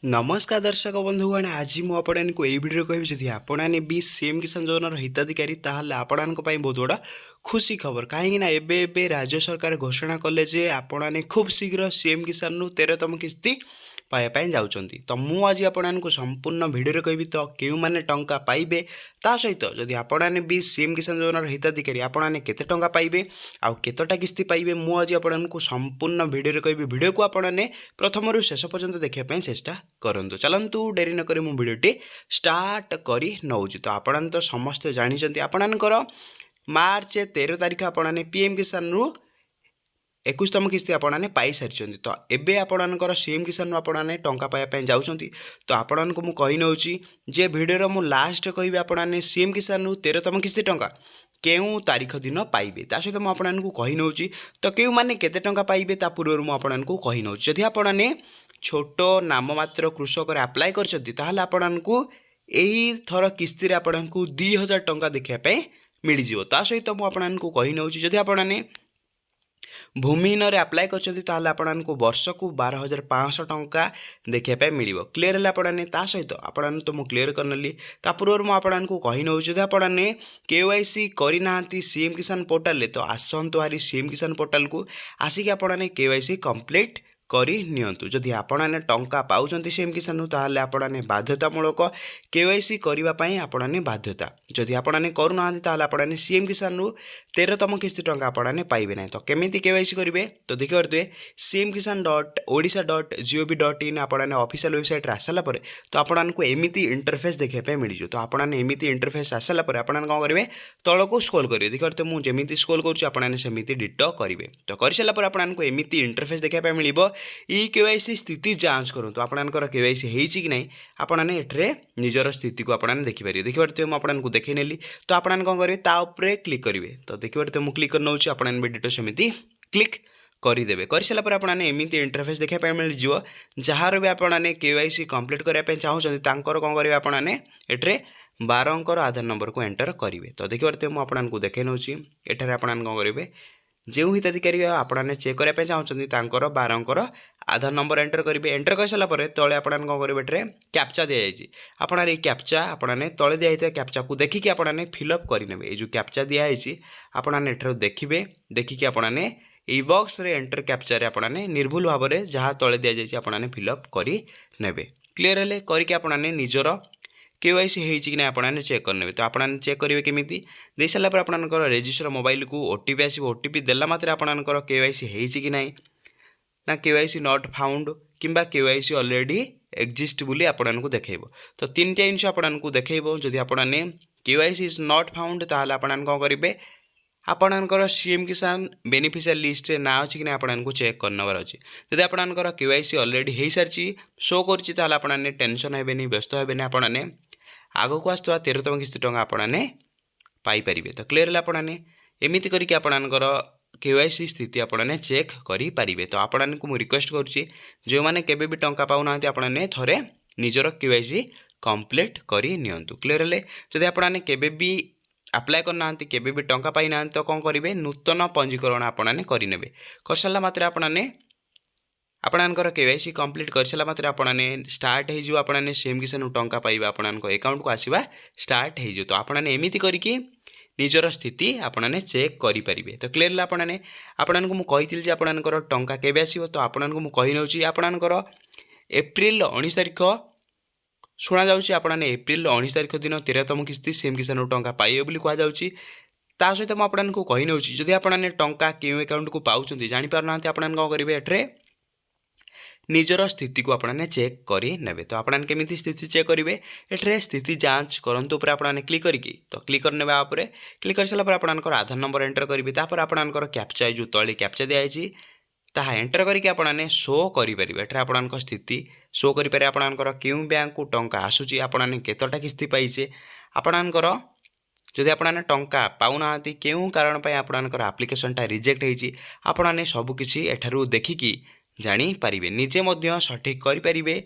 नमस्कार दर्शक बंधुगण आज मुझे यही भिडियो कहि जदि आपने भी सीएम किसान योजनार हिताधिकारी ताहले आपण बहुत बड़ा खुशी खबर कहीं एबे राज्य सरकार घोषणा कले जे आपने खूब शीघ्र सीएम किसान रु 13तम किस्ती पाइबापी जाऊँगी तो मुझे आपको संपूर्ण भिडियो कहि तो क्यों मैंने टंका पाइबे ता सहित जदि आपने भी सीएम किसान योजनार हिताधिकारी आपने केते टंका पाइबे आउ केतटा किस्ती पाइबे मुझे आपको संपूर्ण भिडियो कहि भिडियो को आपने प्रथम रु शेष पर्यंत देखापी चेष्टा करंतु चलंतु डेरी न करी मु भिडियोटी स्टार्ट करी नौजी तो आपण तो समस्त जानी आपणकर मार्च 13 तारिख आपने पीएम किसान रु 21तम किस्ती आपने पाई सारी तो एबे आपणकर सीएम किसान आपने टंका पाइबापी जाऊँगी तो आपण को मुझे नौची जे भिडियो मु लास्ट कहि आपने सीएम किसान रु 13तम किस्ती टंका केउ तारीख दिन पाइबे ता सहित मुझे कही नौची तो क्यों मैंने केते टंका पाइबे ता पूर्व मुझे कही नौची जदि आपने छोट नाममात्र कृषक आप्लाय कर थर किस्ती आपण को 2000 टंका देखापी मिल जाव सहित मुझे कही नौची जदि आपने भूमिहीन आप्लाय कर वर्ष को 12,500 टंका देखापी मिल क्लीयर है आपने सहित आपन तो मुझे क्लीयर करनेली ता पूर्व मुझे कही नौ जदि आपने केवाईसी करना सीएम किसान पोर्टाल तो आसतु हारी सीएम किसान पोर्टाल को आसिक आपने केवाईसी कंप्लीट करी नियंतु जदि आपने टंका पाउचंती सीएम किसान ताहले आपने बाध्यतामूलक केवाईसी करने आपने बाध्यता जदि आपने करूना ताहले आपने सीएम किसान रु 13तम किस्ती टंका आपने पाइबे ना तो केमिति केवाईसी करेंगे तो देखिए cmkisan.odisha.gov.in आपने ऑफिशियल वेबसाइट आसाला तो आपको एमती इंटरफेस देखापी मिल जाए तो आपने एमती इंटरफेस आसाला आपने कौन करेंगे तल को स्क्रॉल करेंगे देखिए मुझे जमी स्क्रॉल करेंगे डिटो करेंगे तो कर सारापर आपको एमती इंटरफेस देखापी मिल ई केवाईसी स्थिति जांच करूँ आपंकर केवाईसी होती कि नहीं आपने एठरे निजर स्थिति को आपने देखिपारे देखिए मुझे देखे नेली तो आपने कौन करेंगे ताऊपर क्लिक करेंगे तो देखिए मुझे क्लिक कर नौची आपने भी डिटो सेमती क्लिक करदेवे कर सारापर आपने एमती इंटरफेस देखापी मिल जाए जार भी आपने केवाईसी कंप्लीट करने चाहूँगी कौन करेंगे आपने एठरे 12 अंकर आधार नंबर को एंटर करेंगे तो देखिए मुझे देखे नौची एठार आपने कौन करेंगे जो हिताधिकारी आपने चेक करने चाहूँगी 12 अंकर आधार नंबर एंटर करेंगे एंटर कर सारापर तले आपने कौन करेंगे एठरे कैप्चा दी जाए आपने कैप्चा आपने तले दिखाई कैप्चा को देखिकी आपने फिलअप करेंगे जो कैप्चा दिखाई आपने एठार देखिए देखिकी आपने ई बॉक्स रे एंटर कैप्चा आपने निर्भुल भाव में जहाँ तले दि जाए आपने फिलअप करेंगे क्लीयर है करके आपने निजर केवाईसी होती कि ना आपने चेक करने तो आपने चेक करेंगे केमी दे सारापर आपंकर रेजिस्टर मोबाइल को ओटीपी आसो ओटीपी देला मात्रे आपंकर केवाईसी होती कि ना केवाईसी नॉट फाउंड किंबा केवाईसी ऑलरेडी एक्जिस्ट बोली आपको देखो तो 3टा जिन आपको देखो जदि आपने केवाईसी इज नॉट फाउंड ताहले आपन कौन करेंगे आपणकर सीएम किसान बेनिफिशियल लिस्ट रे ना अच्छी कि आपको चेक करनवर अच्छी जब आपणकर केवाईसी ऑलरेडी हो सारी शो कर टेंशन हेबेनी व्यस्त हेबेनी आपने आग को आसुवा 13तम किस्ती टंका आपने पाइपर तो क्लीयर है आपने एमती करके आपणकर केवाईसी स्थिति आपने चेक करेंगे तो आपको मुझे रिक्वेस्ट करुँची जो मैंने केबे भी टंका पाऊना आपने थोड़े निजर केवाईसी कंप्लीट करनियंतु क्लीयर है जदि आपने केबे भी अप्लाई करना केबे भी टंका पाई ना तो कौन करेंगे नूतन पंजीकरण आपने करेंगे कर सारा मात्रे आपने आपणकर केवाईसी कंप्लीट कर सारा मात्रे आपने स्टार्ट हो आपने सीएम किसान टंका पाइबा आपन अकाउंट को आसवा स्टार्ट हो तो आपने एमती करके निजर स्थिति आपने चेक करेंगे तो क्लीयर आपने आपको मुझे आपंकर टंका केबे आसो तो आपको मुझे नौची आपंकर एप्रिल 19 तारिख शुणा जाऊँगी आपने एप्रिल 19 तारिख दिन 13तम किस्ती सीएम किसान टंका पाइबे बोली कहुच्छी ता सहित मुझे कही नौची जदि आपने टंका क्यों अकाउंट को पाँच जापर ना आपने कौन करेंगे एठरे निजर स्थिति को आपने चेक करेंगे तो आपने केमी स्थिति चेक करेंगे एठरे स्थिति जांच करंतु आपने क्लिक करके तो क्लिक करने क्लिक कर सारापर आपंकर आधार नंबर एंटर करेंगे तापर आपंकर कैप्चा जो तले कैप्चा दिखाई ताहा एंटर करके आपने शो करेंगे एठरे आपंकर स्थिति शो करेंगे आपंकर क्यों बैंक को टंका आसूची आपने केतटा किस्ती पाइचे आपंकर जदि आपने टंका पाऊना क्यों कारण आपंकर आप्लिकेशनटा रिजेक्ट होती आपने सबकिछि एठारू देखिकी जानीपारे निजे सठिक करेंगे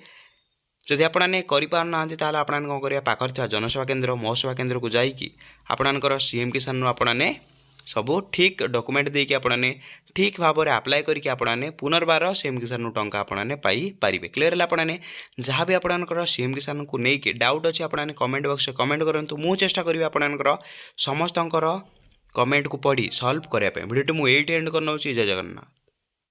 जदि आपने करना ताल आपने कौन करेंगे पाखर जनसेवा केन्द्र मो सेवा केन्द्र को जाकि आपंकर सीएम किसान आपने ସବୁ ଠିକ୍ ଡକୁमेଣ୍ଟ ଦେଇକି ଆପଣମାନେ ଠିକ୍ ଭାବରେ ଆପ୍ଲାଏ କରିକି ଆପଣମାନେ ପୁନର୍ବାର ସିଏମ୍ କିଷାନରୁ ଟଙ୍କା ଆପଣମାନେ ପାଇପାରିବେ। କ୍ଲିୟର ହେଲା ଆପଣମାନେ? ଯାହା ବି ଆପଣଙ୍କର ସିଏମ୍ କିଷାନକୁ ନେଇକି ଡାଉଟ୍ ଅଛି ଆପଣମାନେ କମେଣ୍ଟ ବକ୍ସରେ କମେଣ୍ଟ କରନ୍ତୁ। ମୁଁ ଚେଷ୍ଟା କରିବି ଆପଣଙ୍କର ସମସ୍ତଙ୍କର କମେଣ୍ଟକୁ ପଢ଼ି ସଲ୍ଭ କରିବା ପାଇଁ। ଭିଡ଼ିଓଟି ମୁଁ ଏଇଠି ଏଣ୍ଡ କରିନେଉଛି। ଜୟ ଜଗନ୍ନାଥ।